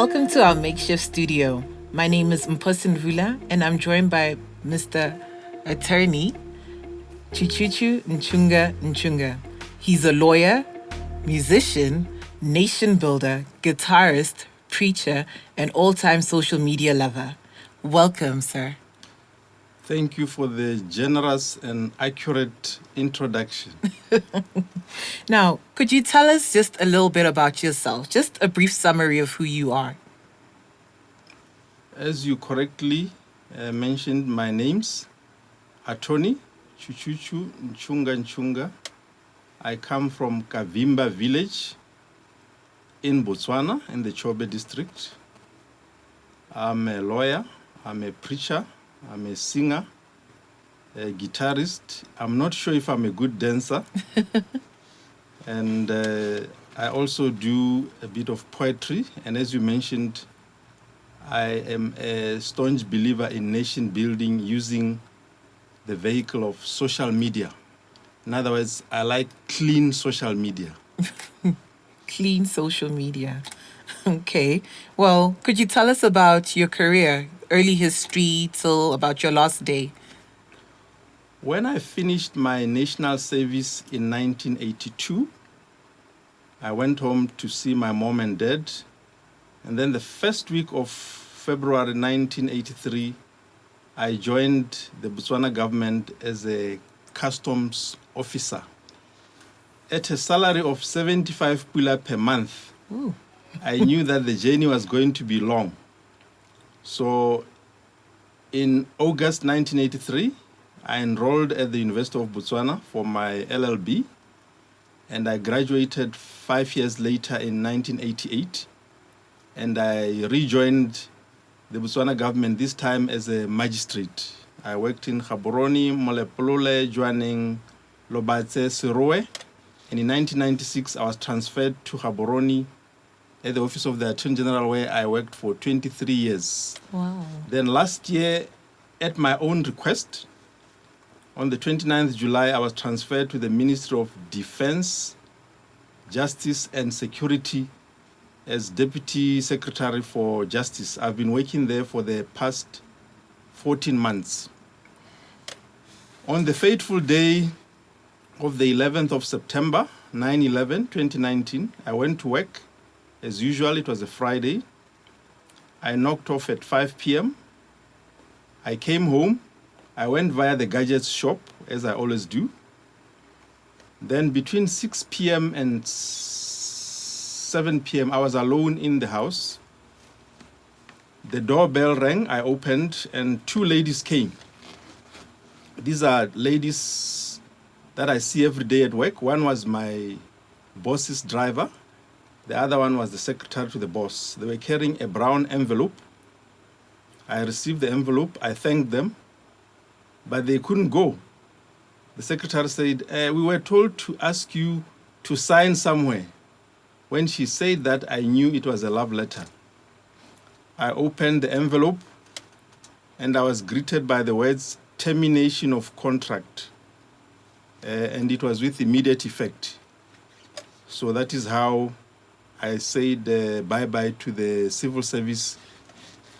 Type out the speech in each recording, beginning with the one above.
Welcome to our makeshift studio. My name is Mposin Vula, and I'm joined by Mr. Attorney Chichuchu Nchunga Nchunga. He's a lawyer, musician, nation builder, guitarist, preacher, and all-time social media lover. Welcome, sir. Thank you for the generous and accurate introduction. Now, could you tell us just a little bit about yourself? Just a brief summary of who you are. As you correctly mentioned my names, Attorney Chuchuchu Nchunga Nchunga. I come from Kavimba village in Botswana, in the Chobe district. I'm a lawyer, I'm a preacher, I'm a singer, a guitarist. I'm not sure if I'm a good dancer. And I also do a bit of poetry. And as you mentioned, I am a staunch believer in nation building using the vehicle of social media. In other words, I like clean social media. Clean social media. Okay. Well, could you tell us about your career, early history till about your last day? When I finished my national service in 1982, I went home to see my mom and dad. And then the first week of February 1983, I joined the Botswana government as a customs officer. At a salary of 75 pula per month, Ooh. I knew that the journey was going to be long. So in August 1983, I enrolled at the University of Botswana for my LLB, and I graduated 5 years later in 1988, and I rejoined the Botswana government, this time as a magistrate. I worked in Gaborone, Molepolole, Jwaneng, Lobatse, Siroe, and in 1996 I was transferred to Gaborone at the Office of the Attorney General, where I worked for 23 years. Wow. Then last year, at my own request, on the 29th July, I was transferred to the Ministry of Defense, Justice and Security as Deputy Secretary for Justice. I've been working there for the past 14 months. On the fateful day of the 11th of September, 9/11, 2019, I went to work. As usual, it was a Friday. I knocked off at 5 p.m. I came home. I went via the gadgets shop, as I always do. Then between 6 p.m. and 7 p.m., I was alone in the house. The doorbell rang, I opened, and two ladies came. These are ladies that I see every day at work. One was my boss's driver. The other one was the secretary to the boss. They were carrying a brown envelope. I received the envelope. I thanked them, but they couldn't go. The secretary said, we were told to ask you to sign somewhere. When she said that, I knew it was a love letter. I opened the envelope, and I was greeted by the words, termination of contract. And it was with immediate effect. So that is how I said bye-bye to the civil service,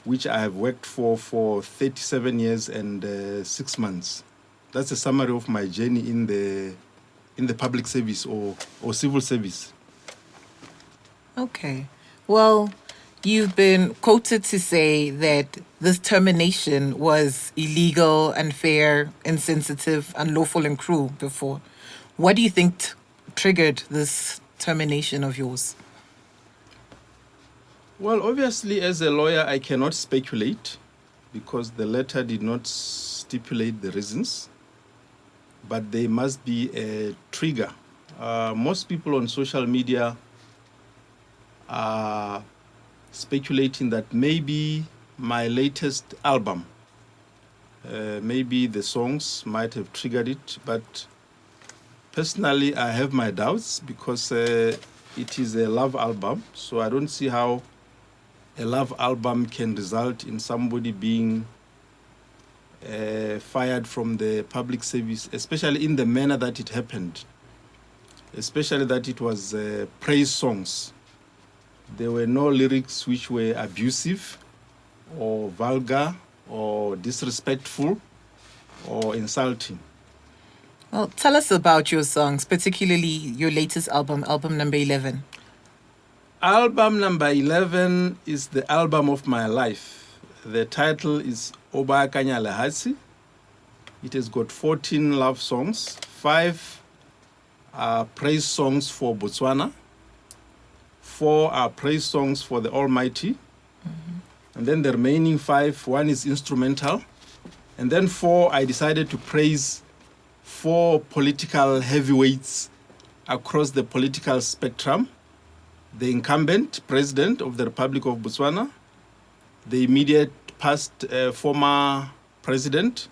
which I have worked for 37 years and 6 months. That's a summary of my journey in the public service or civil service. Okay. Well, you've been quoted to say that this termination was illegal, unfair, insensitive, unlawful, and cruel before. What do you think triggered this termination of yours? Well, obviously, as a lawyer, I cannot speculate because the letter did not stipulate the reasons, but there must be a trigger. Most people on social media are speculating that maybe my latest album, maybe the songs might have triggered it, but personally, I have my doubts because it is a love album, so I don't see how a love album can result in somebody being fired from the public service, especially in the manner that it happened, especially that it was praise songs. There were no lyrics which were abusive or vulgar or disrespectful or insulting. Well, tell us about your songs, particularly your latest album, album number 11. Album number 11 is the album of my life. The title is Oba Kanya Lehatsi. It has got 14 love songs, 5 are praise songs for Botswana, 4 are praise songs for the Almighty, and then the remaining 5, 1 is instrumental, and then 4 I decided to praise 4 political heavyweights across the political spectrum: the incumbent president of the Republic of Botswana, the immediate past former president,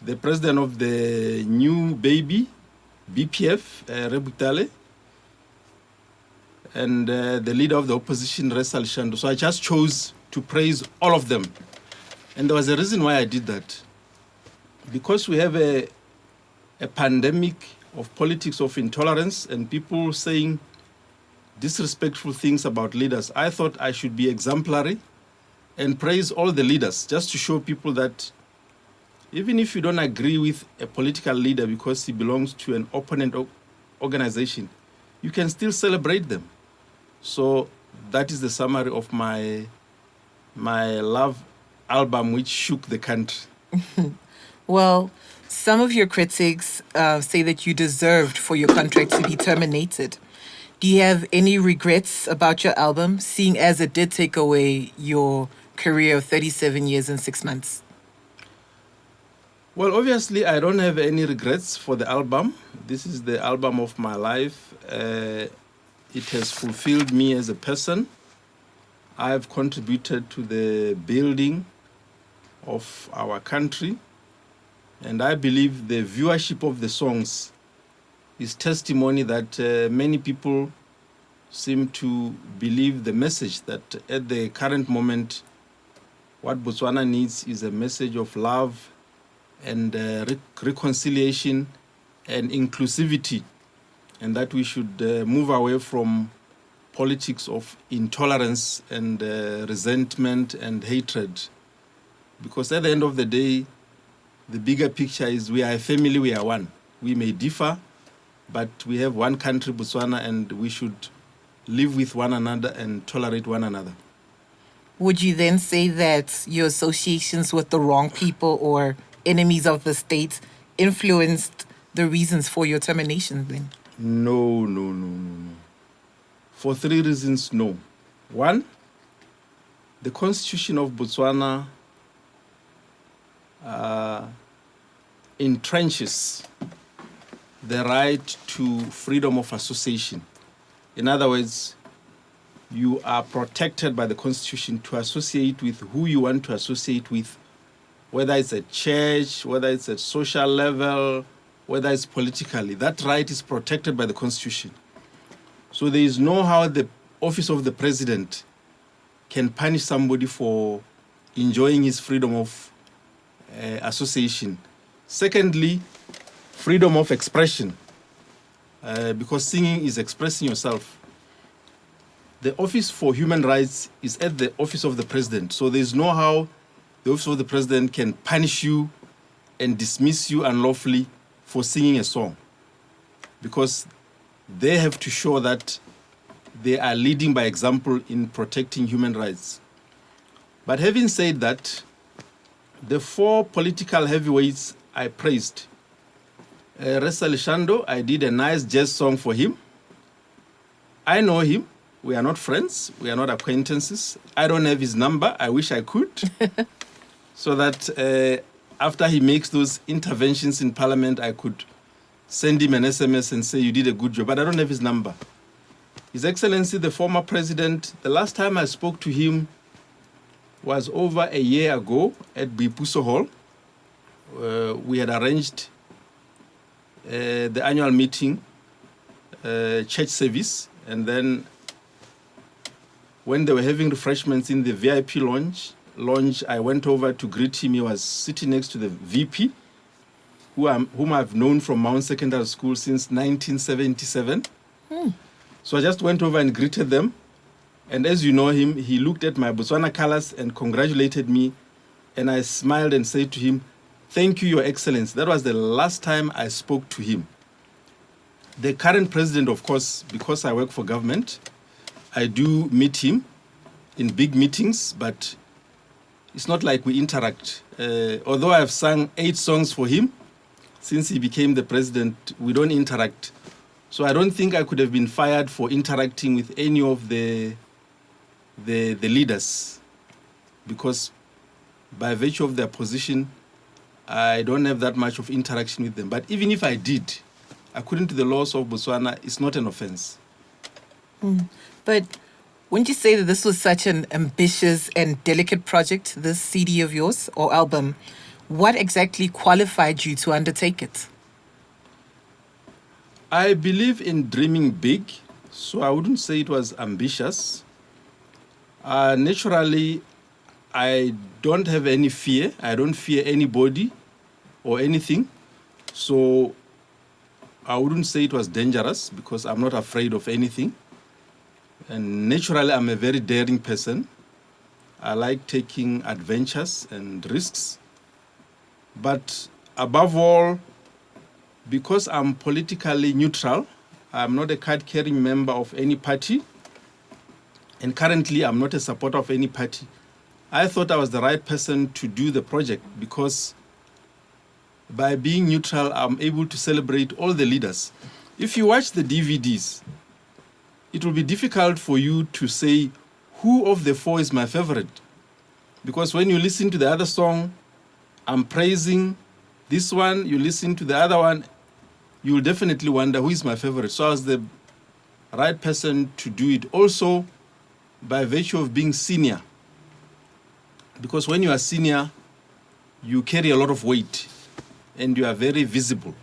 the president of the new baby, BPF, Rebutale, and the leader of the opposition, Ressa Lishando. So I just chose to praise all of them. And there was a reason why I did that. Because we have a pandemic of politics of intolerance and people saying disrespectful things about leaders, I thought I should be exemplary and praise all the leaders, just to show people that even if you don't agree with a political leader because he belongs to an opponent organization, you can still celebrate them. So that is the summary of my love album, which shook the country. Well, some of your critics say that you deserved for your contract to be terminated. Do you have any regrets about your album, seeing as it did take away your career of 37 years and 6 months? Well, obviously, I don't have any regrets for the album. This is the album of my life. It has fulfilled me as a person. I've contributed to the building of our country. And I believe the viewership of the songs is testimony that many people seem to believe the message that at the current moment, what Botswana needs is a message of love and reconciliation and inclusivity, and that we should move away from politics of intolerance and resentment and hatred. Because at the end of the day, the bigger picture is we are a family, we are one. We may differ, but we have one country, Botswana, and we should live with one another and tolerate one another. Would you then say that your associations with the wrong people or enemies of the state influenced the reasons for your termination then? No. For 3 reasons, no. 1, the Constitution of Botswana entrenches the right to freedom of association. In other words, you are protected by the Constitution to associate with who you want to associate with, whether it's a church, whether it's at social level, whether it's politically. That right is protected by the Constitution. So there is no how the office of the president can punish somebody for enjoying his freedom of association. Secondly, freedom of expression, because singing is expressing yourself. The Office for Human Rights is at the Office of the President, so there's no how the Office of the President can punish you and dismiss you unlawfully for singing a song, because they have to show that they are leading by example in protecting human rights. But having said that, the 4 political heavyweights I praised, Ressa Lishando, I did a nice jazz song for him. I know him. We are not friends. We are not acquaintances. I don't have his number. I wish I could. So that after he makes those interventions in Parliament, I could send him an SMS and say, you did a good job. But I don't have his number. His Excellency, the former president, the last time I spoke to him was over a year ago at Bipuso Hall. We had arranged the annual meeting, church service, and then when they were having refreshments in the VIP lounge, I went over to greet him. He was sitting next to the VP, whom I've known from Mount Secondary School since 1977. So I just went over and greeted them. And as you know him, he looked at my Botswana colors and congratulated me. And I smiled and said to him, "Thank you, Your Excellency." That was the last time I spoke to him. The current president, of course, because I work for government, I do meet him in big meetings, but it's not like we interact. Although I've sung 8 songs for him since he became the president, we don't interact. So I don't think I could have been fired for interacting with any of the leaders, because by virtue of their position, I don't have that much of interaction with them. But even if I did, according to the laws of Botswana, it's not an offense. But wouldn't you say that this was such an ambitious and delicate project, this CD of yours or album? What exactly qualified you to undertake it? I believe in dreaming big, so I wouldn't say it was ambitious. Naturally, I don't have any fear. I don't fear anybody or anything. So I wouldn't say it was dangerous because I'm not afraid of anything. And naturally, I'm a very daring person. I like taking adventures and risks. But above all, because I'm politically neutral, I'm not a card-carrying member of any party, and currently I'm not a supporter of any party, I thought I was the right person to do the project, because by being neutral, I'm able to celebrate all the leaders. If you watch the DVDs, it will be difficult for you to say who of the 4 is my favorite. Because when you listen to the other song, I'm praising this one, you listen to the other one, you'll definitely wonder who is my favorite. So I was the right person to do it. Also, by virtue of being senior. Because when you are senior, you carry a lot of weight and you are very visible.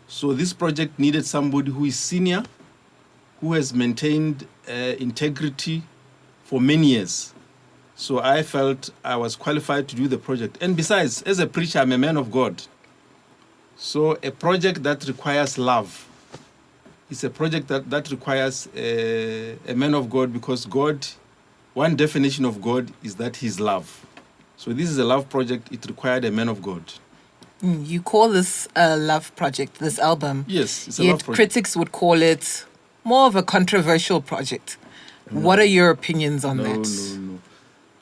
So this project needed somebody who is senior, who has maintained integrity for many years. So I felt I was qualified to do the project. And besides, as a preacher, I'm a man of God. So a project that requires love is a project that requires a man of God, because God, one definition of God is that He's love. So this is a love project. It required a man of God. You call this a love project, this album. Yes, it's a Yet love project. critics would call it more of a controversial project. What are your opinions on that? No.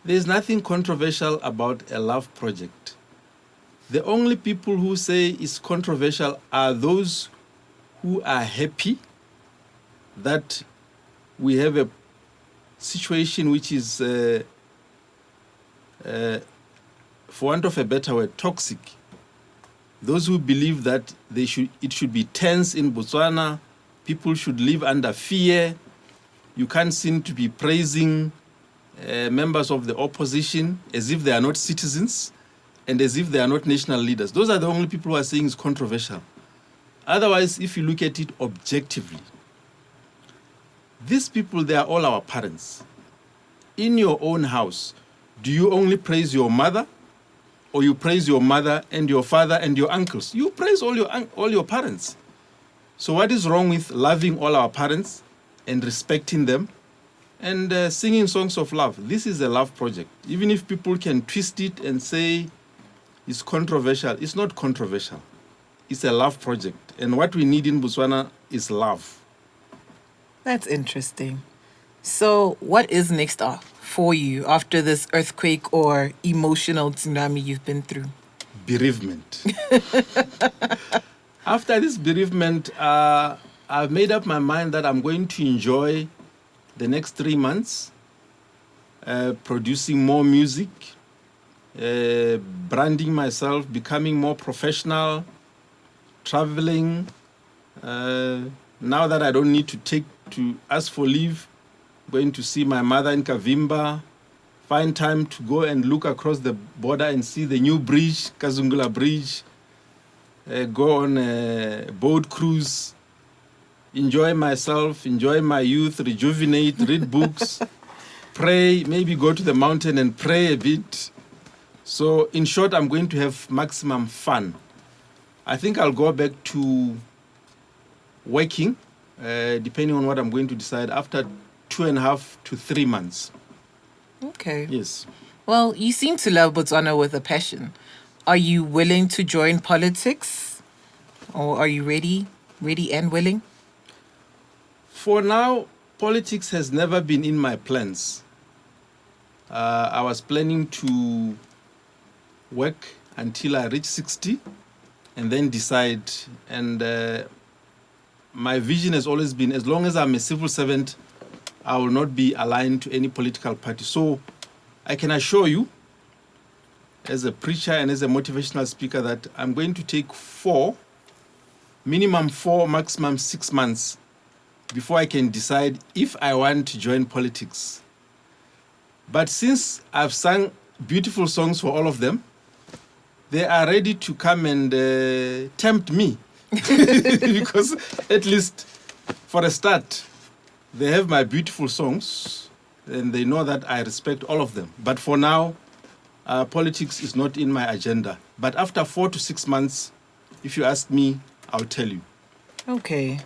There's nothing controversial about a love project. The only people who say it's controversial are those who are happy that we have a situation which is, for want of a better word, toxic. Those who believe that it should be tense in Botswana, people should live under fear. You can't seem to be praising members of the opposition as if they are not citizens and as if they are not national leaders. Those are the only people who are saying it's controversial. Otherwise, if you look at it objectively, these people, they are all our parents. In your own house, do you only praise your mother, or you praise your mother and your father and your uncles? You praise all your parents. So what is wrong with loving all our parents and respecting them and singing songs of love? This is a love project. Even if people can twist it and say it's controversial, it's not controversial. It's a love project. And what we need in Botswana is love. That's interesting. So what is next up for you after this earthquake or emotional tsunami you've been through? Bereavement. After this bereavement, I've made up my mind that I'm going to enjoy the next 3 months, producing more music, branding myself, becoming more professional, traveling. Now that I don't need to ask for leave, going to see my mother in Kavimba, find time to go and look across the border and see the new bridge, Kazungula Bridge, go on a boat cruise, enjoy myself, enjoy my youth, rejuvenate, read books, pray, maybe go to the mountain and pray a bit. So in short, I'm going to have maximum fun. I think I'll go back to working, depending on what I'm going to decide after 2.5 to 3 months. Okay. Yes. Well, you seem to love Botswana with a passion. Are you willing to join politics? Or are you ready and willing? For now, politics has never been in my plans. I was planning to work until I reach 60 and then decide. And my vision has always been, as long as I'm a civil servant, I will not be aligned to any political party. So I can assure you, as a preacher and as a motivational speaker, that I'm going to take minimum 4, maximum 6 months before I can decide if I want to join politics. But since I've sung beautiful songs for all of them, they are ready to come and tempt me. Because at least for a start, they have my beautiful songs and they know that I respect all of them. But for now, politics is not in my agenda. But after 4 to 6 months, if you ask me, I'll tell you. Okay.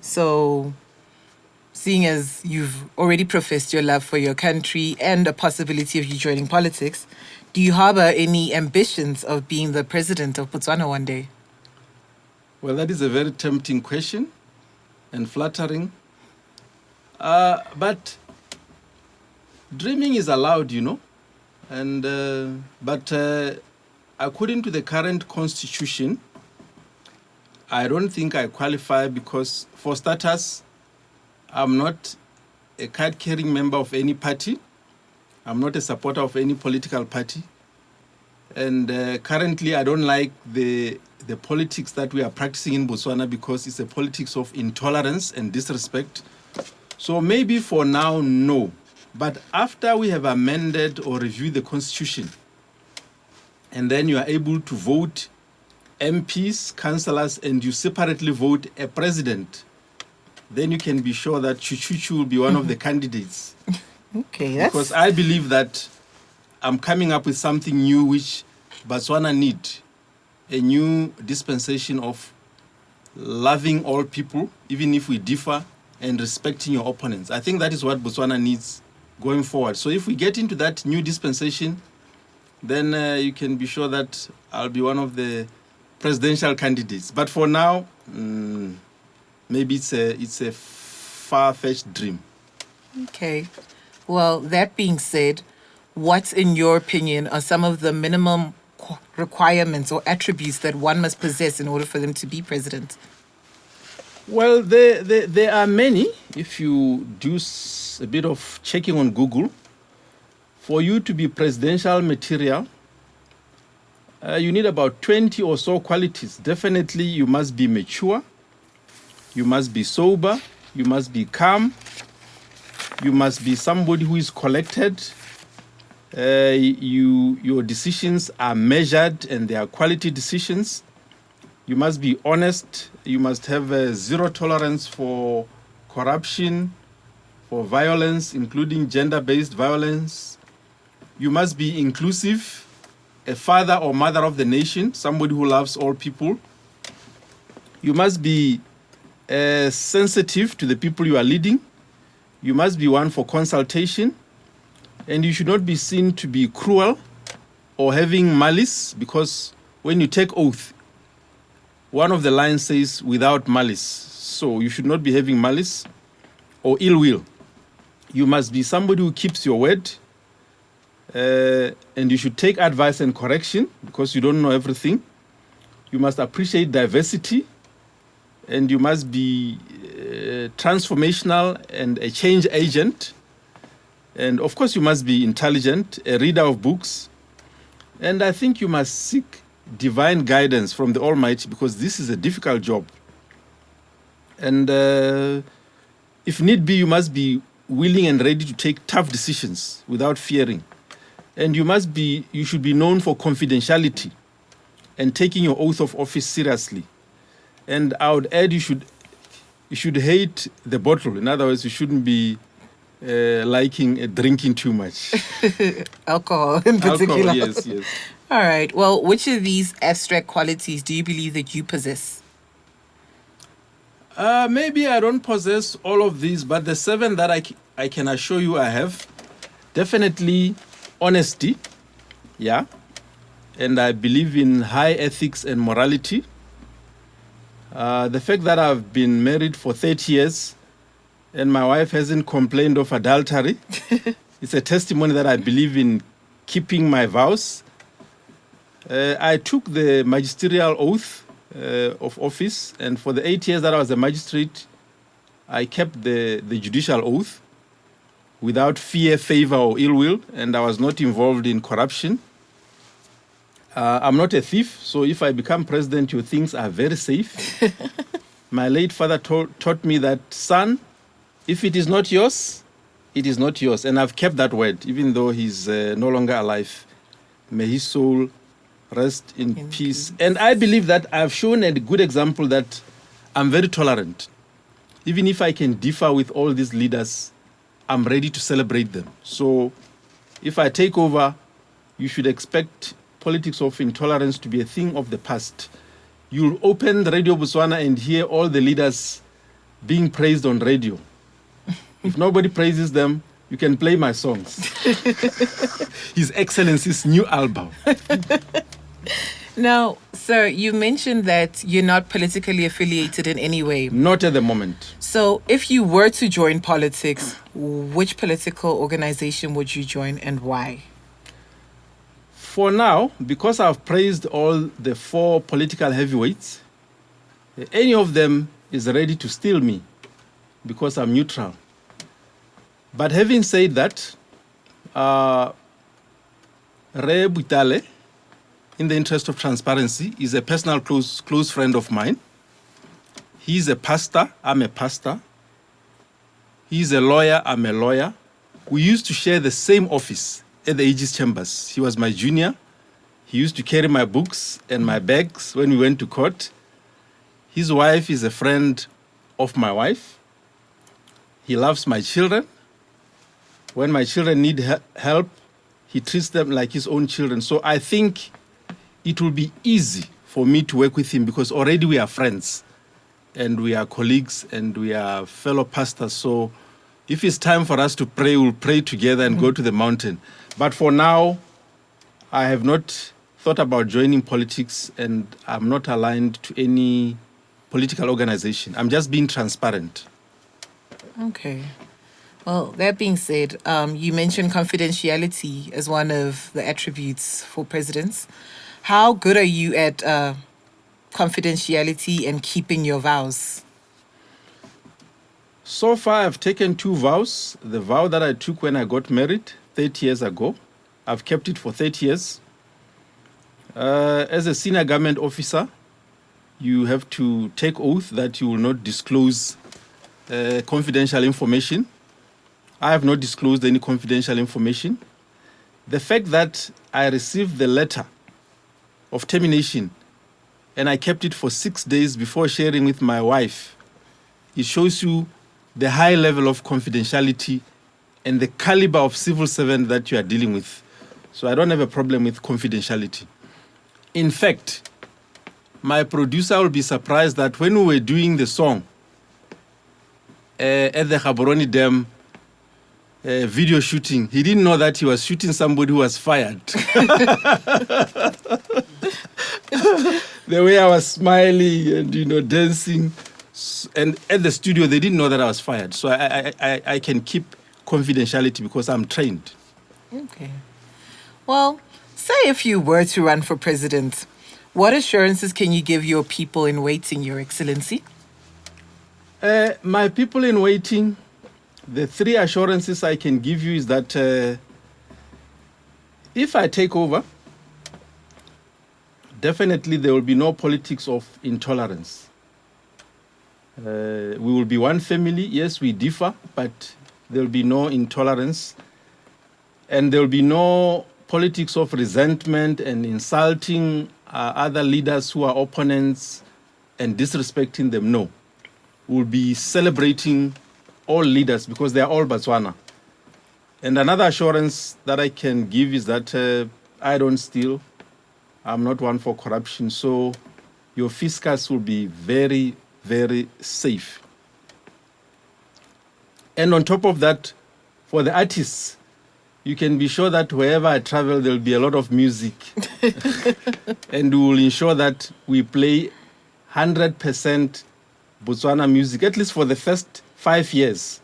So, seeing as you've already professed your love for your country and a possibility of you joining politics, do you harbor any ambitions of being the president of Botswana one day? Well, that is a very tempting question and flattering. But dreaming is allowed, you know. And but according to the current constitution, I don't think I qualify because, for starters, I'm not a card-carrying member of any party. I'm not a supporter of any political party. And currently, I don't like the politics that we are practicing in Botswana because it's a politics of intolerance and disrespect. So maybe for now, no. But after we have amended or reviewed the constitution, and then you are able to vote MPs, councillors, and you separately vote a president, then you can be sure that Chuchuchu will be one of the candidates. Okay, Because I believe that I'm coming up with something new which Botswana need, a new dispensation of loving all people, even if we differ, and respecting your opponents. I think that is what Botswana needs going forward. So if we get into that new dispensation, then you can be sure that I'll be one of the presidential candidates. But for now, maybe it's a far-fetched dream. Okay. Well, that being said, what, in your opinion, are some of the minimum requirements or attributes that one must possess in order for them to be president? Well, there are many. If you do a bit of checking on Google, for you to be presidential material, you need about 20 or so qualities. Definitely, you must be mature, you must be sober, you must be calm, you must be somebody who is collected, your decisions are measured and they are quality decisions. You must be honest. You must have zero tolerance for corruption, for violence, including gender-based violence. You must be inclusive, a father or mother of the nation, somebody who loves all people. You must be sensitive to the people you are leading. You must be one for consultation. And you should not be seen to be cruel or having malice, because when you take oath, one of the lines says, without malice. So you should not be having malice or ill will. You must be somebody who keeps your word. And you should take advice and correction because you don't know everything. You must appreciate diversity. And you must be transformational and a change agent. And of course, you must be intelligent, a reader of books. And I think you must seek divine guidance from the Almighty, because this is a difficult job. And if need be, you must be willing and ready to take tough decisions without fearing. And you should be known for confidentiality and taking your oath of office seriously. And I would add, you should hate the bottle. In other words, you shouldn't be liking drinking too much. Alcohol in particular. Alcohol, yes. All right. Well, which of these abstract qualities do you believe that you possess? Maybe I don't possess all of these, but the 7 that I can assure you I have. Definitely honesty, yeah. And I believe in high ethics and morality. The fact that I've been married for 30 years and my wife hasn't complained of adultery, it's a testimony that I believe in keeping my vows. I took the magisterial oath of office, and for the 8 years that I was a magistrate, I kept the judicial oath without fear, favor, or ill will, and I was not involved in corruption. I'm not a thief, so if I become president, your things are very safe. My late father taught me that, son, if it is not yours, it is not yours. And I've kept that word, even though he's no longer alive. May his soul rest in peace. And I believe that I've shown a good example that I'm very tolerant. Even if I can differ with all these leaders, I'm ready to celebrate them. So if I take over, you should expect politics of intolerance to be a thing of the past. You'll open the Radio Botswana and hear all the leaders being praised on radio. If nobody praises them, you can play my songs. His Excellency's new album. Now, sir, you mentioned that you're not politically affiliated in any way. Not at the moment. So if you were to join politics, which political organization would you join and why? For now, because I've praised all the 4 political heavyweights, any of them is ready to steal me because I'm neutral. But having said that, Re Butale, in the interest of transparency, is a personal close friend of mine. He's a pastor, I'm a pastor. He's a lawyer, I'm a lawyer. We used to share the same office at the Aegis Chambers. He was my junior. He used to carry my books and my bags when we went to court. His wife is a friend of my wife. He loves my children. When my children need help, he treats them like his own children. So I think it will be easy for me to work with him because already we are friends and we are colleagues and we are fellow pastors. So if it's time for us to pray, we'll pray together and go to the mountain. But for now, I have not thought about joining politics and I'm not aligned to any political organization. I'm just being transparent. Okay. Well, that being said, you mentioned confidentiality as one of the attributes for presidents. How good are you at confidentiality and keeping your vows? So far, I've taken 2 vows. The vow that I took when I got married 30 years ago, I've kept it for 30 years. As a senior government officer, you have to take oath that you will not disclose confidential information. I have not disclosed any confidential information. The fact that I received the letter of termination and I kept it for 6 days before sharing with my wife, it shows you the high level of confidentiality and the caliber of civil servant that you are dealing with. So I don't have a problem with confidentiality. In fact, my producer will be surprised that when we were doing the song at the Gaborone Dam video shooting, he didn't know that he was shooting somebody who was fired. The way I was smiling and dancing, and at the studio they didn't know that I was fired. So I can keep confidentiality because I'm trained. Okay. Well, say if you were to run for president, what assurances can you give your people in waiting, Your Excellency? My people in waiting, the 3 assurances I can give you is that if I take over, definitely there will be no politics of intolerance. We will be one family. Yes, we differ, but there will be no intolerance. And there will be no politics of resentment and insulting other leaders who are opponents and disrespecting them. No. We'll be celebrating all leaders because they are all Botswana. And another assurance that I can give is that I don't steal. I'm not one for corruption. So your fiscus will be very, very safe. And on top of that, for the artists, you can be sure that wherever I travel, there'll be a lot of music. And we will ensure that we play 100% Botswana music, at least for the first 5 years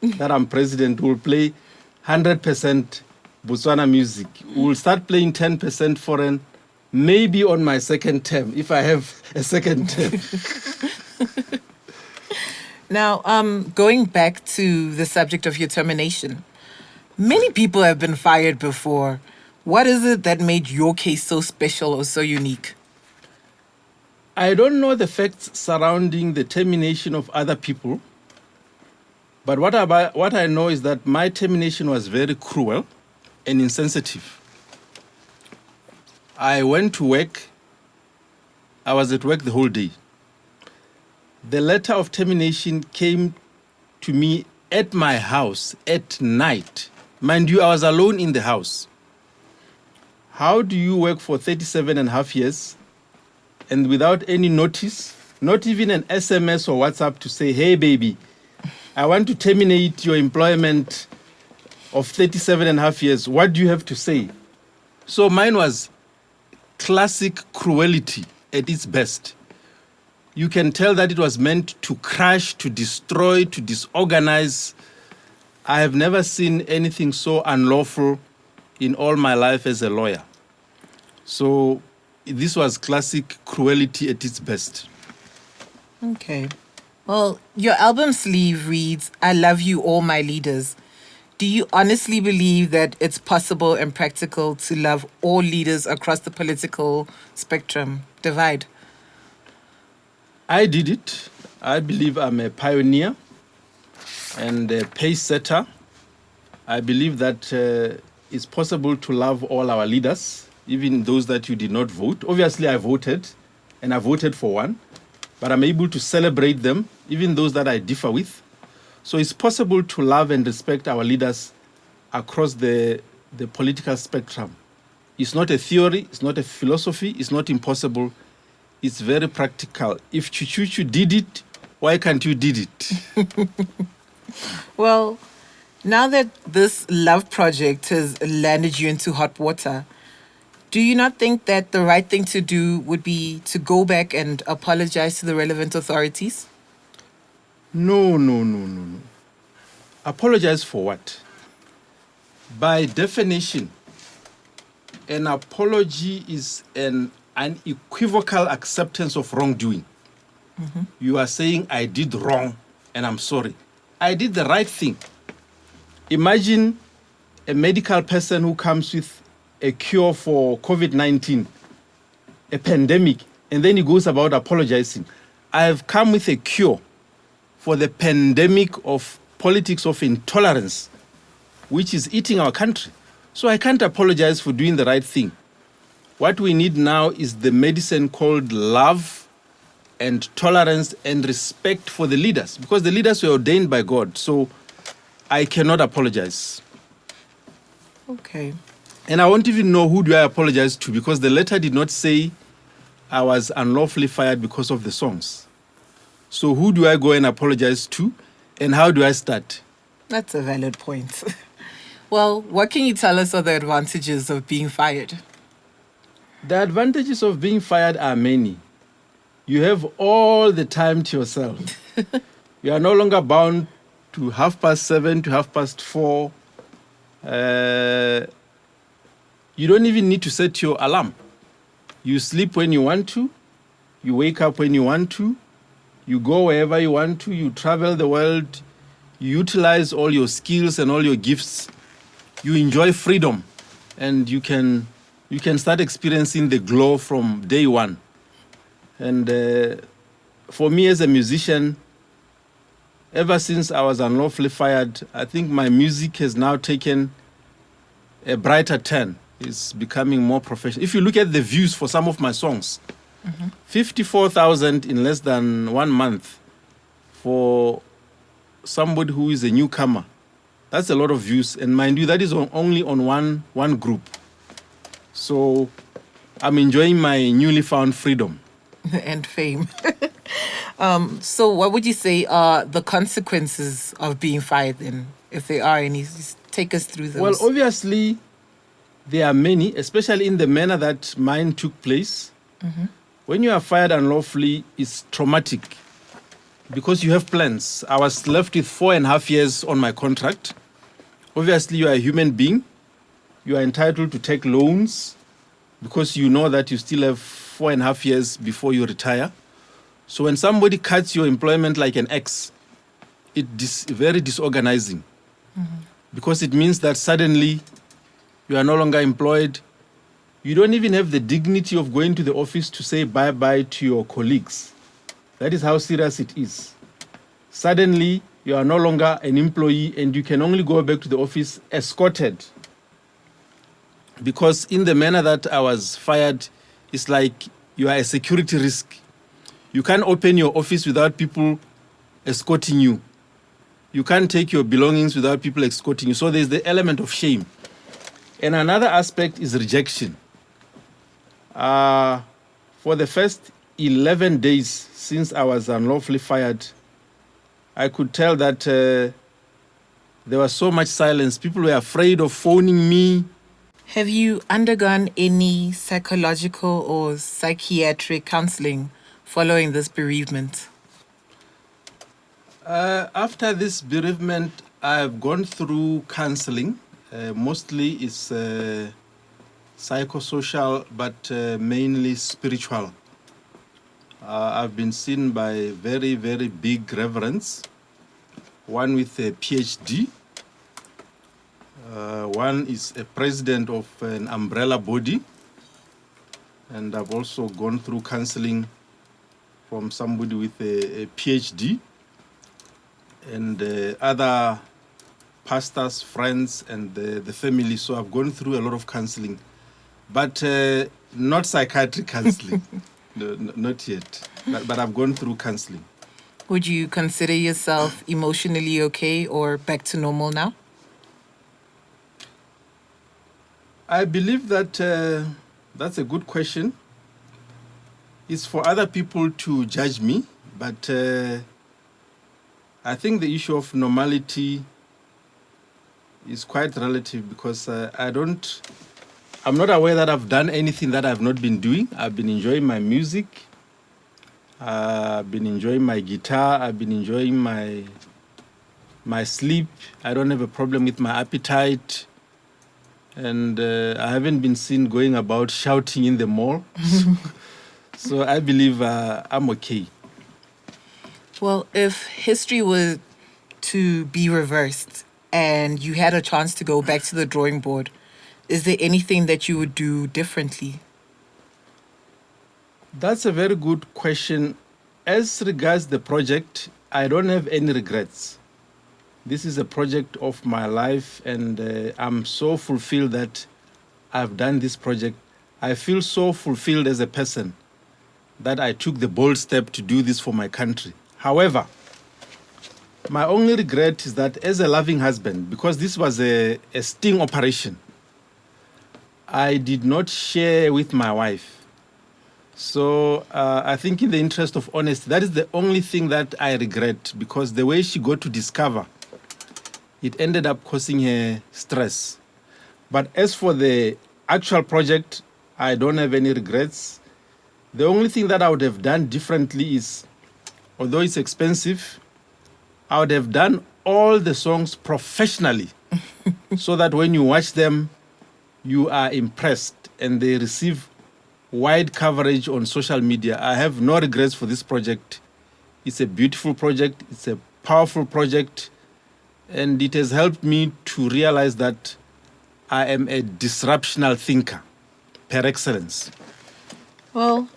that I'm president. We'll play 100% Botswana music. We'll start playing 10% foreign, maybe on my second term, if I have a second term. Now, going back to the subject of your termination, many people have been fired before. What is it that made your case so special or so unique? I don't know the facts surrounding the termination of other people, but what I know is that my termination was very cruel and insensitive. I went to work. I was at work the whole day. The letter of termination came to me at my house at night. Mind you, I was alone in the house. How do you work for 37 and a half years and without any notice, not even an SMS or WhatsApp to say, hey, baby, I want to terminate your employment of 37 and a half years. What do you have to say? So mine was classic cruelty at its best. You can tell that it was meant to crush, to destroy, to disorganize. I have never seen anything so unlawful in all my life as a lawyer. So this was classic cruelty at its best. Okay. Well, your album sleeve reads, I love you, all my leaders. Do you honestly believe that it's possible and practical to love all leaders across the political spectrum divide? I did it. I believe I'm a pioneer and a pace setter. I believe that it's possible to love all our leaders, even those that you did not vote. Obviously, I voted, and I voted for one, but I'm able to celebrate them, even those that I differ with. So it's possible to love and respect our leaders across the political spectrum. It's not a theory, it's not a philosophy, it's not impossible. It's very practical. If Chuchuchu did it, why can't you did it? Well, now that this love project has landed you into hot water, do you not think that the right thing to do would be to go back and apologize to the relevant authorities? No. Apologize for what? By definition, an apology is an unequivocal acceptance of wrongdoing. Mm-hmm. You are saying, I did wrong and I'm sorry. I did the right thing. Imagine a medical person who comes with a cure for COVID-19, a pandemic, and then he goes about apologizing. I have come with a cure for the pandemic of politics of intolerance, which is eating our country. So I can't apologize for doing the right thing. What we need now is the medicine called love and tolerance and respect for the leaders, because the leaders were ordained by God. So I cannot apologize. Okay. And I won't even know who do I apologize to, because the letter did not say I was unlawfully fired because of the songs. So who do I go and apologize to, and how do I start? That's a valid point. Well, what can you tell us are the advantages of being fired? The advantages of being fired are many. You have all the time to yourself. You are no longer bound to 7:30 to 4:30. You don't even need to set your alarm. You sleep when you want to. You wake up when you want to. You go wherever you want to. You travel the world. You utilize all your skills and all your gifts. You enjoy freedom, and you can start experiencing the glow from day one. And for me as a musician, ever since I was unlawfully fired, I think my music has now taken a brighter turn. It's becoming more professional. If you look at the views for some of my songs, 54,000 in less than 1 month for somebody who is a newcomer. That's a lot of views. And mind you, that is only on one group. So I'm enjoying my newly found freedom. And fame. So what would you say are the consequences of being fired then, if there are any? Just take us through Well, those. obviously, there are many, especially in the manner that mine took place. When you are fired unlawfully, it's traumatic because you have plans. I was left with 4.5 years on my contract. Obviously, you are a human being. You are entitled to take loans because you know that you still have 4.5 years before you retire. So when somebody cuts your employment like an X, it's very disorganizing because it means that suddenly you are no longer employed. You don't even have the dignity of going to the office to say bye-bye to your colleagues. That is how serious it is. Suddenly, you are no longer an employee and you can only go back to the office escorted. Because in the manner that I was fired, it's like you are a security risk. You can't open your office without people escorting you. You can't take your belongings without people escorting you. So there's the element of shame. And another aspect is rejection. For the first 11 days since I was unlawfully fired, I could tell that there was so much silence. People were afraid of phoning me. Have you undergone any psychological or psychiatric counseling following this bereavement? After this bereavement, I've gone through counseling. Mostly it's psychosocial, but mainly spiritual. I've been seen by very, very big reverends, one with a PhD. One is a president of an umbrella body. And I've also gone through counseling from somebody with a PhD. And other pastors, friends, and the family. So I've gone through a lot of counseling, but not psychiatric counseling. No, not yet. But I've gone through counseling. Would you consider yourself emotionally okay or back to normal now? I believe that that's a good question. It's for other people to judge me, but I think the issue of normality is quite relative because I'm not aware that I've done anything that I've not been doing. I've been enjoying my music. I've been enjoying my guitar. I've been enjoying my sleep. I don't have a problem with my appetite. And I haven't been seen going about shouting in the mall. So I believe I'm okay. Well, if history were to be reversed and you had a chance to go back to the drawing board, is there anything that you would do differently? That's a very good question. As regards the project, I don't have any regrets. This is a project of my life, and I'm so fulfilled that I've done this project. I feel so fulfilled as a person that I took the bold step to do this for my country. However, my only regret is that as a loving husband, because this was a sting operation, I did not share with my wife. So I think in the interest of honesty, that is the only thing that I regret, because the way she got to discover, it ended up causing her stress. But as for the actual project, I don't have any regrets. The only thing that I would have done differently is, although it's expensive, I would have done all the songs professionally so that when you watch them, you are impressed and they receive wide coverage on social media. I have no regrets for this project. It's a beautiful project. It's a powerful project. And it has helped me to realize that I am a disruptional thinker per excellence. Well,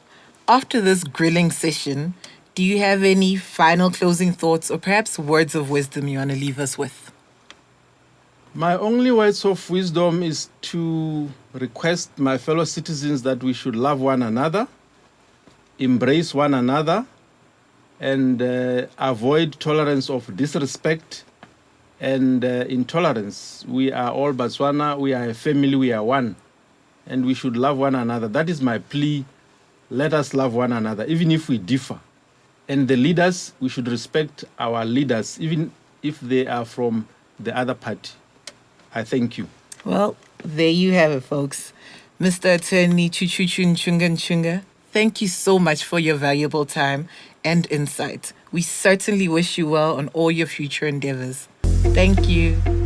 after this grilling session, do you have any final closing thoughts or perhaps words of wisdom you want to leave us with? My only words of wisdom is to request my fellow citizens that we should love one another, embrace one another, and avoid tolerance of disrespect and intolerance. We are all Botswana, we are a family, we are one, and we should love one another. That is my plea. Let us love one another, even if we differ. And the leaders, we should respect our leaders, even if they are from the other party. I thank you. Well, there you have it, folks. Mr. Attorney Chuchuchu Nchunga Nchunga, thank you so much for your valuable time and insight. We certainly wish you well on all your future endeavors. Thank you.